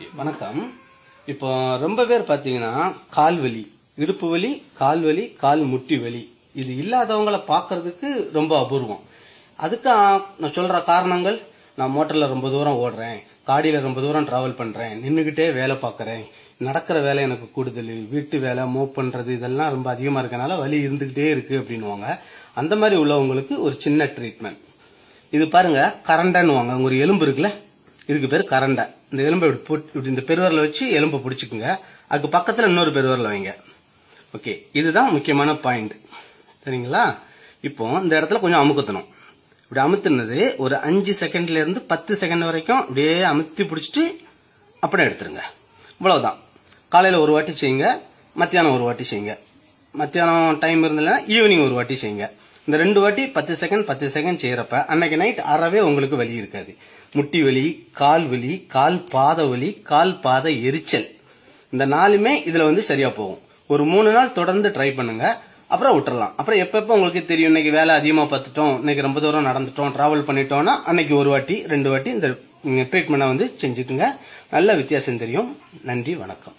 வணக்கம். இப்போ ரொம்ப பேர் பார்த்தீங்கன்னா கால் வலி, இடுப்பு வலி, கால் வலி, கால் முட்டி வலி இது இல்லாதவங்களை பார்க்கறதுக்கு ரொம்ப அபூர்வம். அதுக்கு நான் சொல்ற காரணங்கள், நான் மோட்டரில் ரொம்ப தூரம் ஓடுறேன், காடியில் ரொம்ப தூரம் டிராவல் பண்ணுறேன், நின்றுக்கிட்டே வேலை பார்க்குறேன், நடக்கிற வேலை எனக்கு கூடுதல், வீட்டு வேலை மூவ் பண்ணுறது இதெல்லாம் ரொம்ப அதிகமாக இருக்கனால வலி இருந்துக்கிட்டே இருக்குது அப்படின்வாங்க. அந்த மாதிரி உள்ளவங்களுக்கு ஒரு சின்ன ட்ரீட்மெண்ட் இது பாருங்க. கரண்டைன்னுவாங்க. ஒரு எலும்பு இருக்குல்ல, இதுக்கு பேர் கரண்டை. இந்த எலும்பை இப்படி இந்த பெருவரில் வச்சு எலும்பை பிடிச்சிக்குங்க. அதுக்கு பக்கத்தில் இன்னொரு பெருவரில் வைங்க. ஓகே, இதுதான் முக்கியமான பாயிண்ட். சரிங்களா? இப்போ இந்த இடத்துல கொஞ்சம் அமுக்கத்தணும். இப்படி அமுத்துனது ஒரு 5 செகண்ட்ல இருந்து 10 செகண்ட் வரைக்கும் அப்படியே அமுத்தி பிடிச்சிட்டு அப்படியே எடுத்துருங்க. இவ்வளவுதான். காலையில் ஒரு வாட்டி செய்யுங்க, மத்தியானம் ஒரு வாட்டி செய்யுங்க. மத்தியானம் டைம் இருந்ததுன்னா ஈவினிங் ஒரு வாட்டி செய்யுங்க. இந்த 2 வாட்டி 10 செகண்ட் செய்யறப்ப அன்னைக்கு நைட் அறவே உங்களுக்கு வலி இருக்காது. முட்டி வலி, கால் வலி, கால் பாத வலி, கால் பாத எரிச்சல், இந்த 4மே இதுல சரியா போகும். ஒரு 3 நாள் தொடர்ந்து ட்ரை பண்ணுங்க. அப்புறம் விட்டுறலாம். அப்புறம் எப்பப்போ உங்களுக்கு தெரியும் இன்னைக்கு வேலை அதிகமா பார்த்துட்டோம், இன்னைக்கு ரொம்ப தூரம் நடந்துட்டோம், டிராவல் பண்ணிட்டோம்னா அன்னைக்கு ஒரு வாட்டி 2 வாட்டி இந்த ட்ரீட்மெண்ட்டை செஞ்சுக்குங்க. நல்ல வித்தியாசம் தெரியும். நன்றி, வணக்கம்.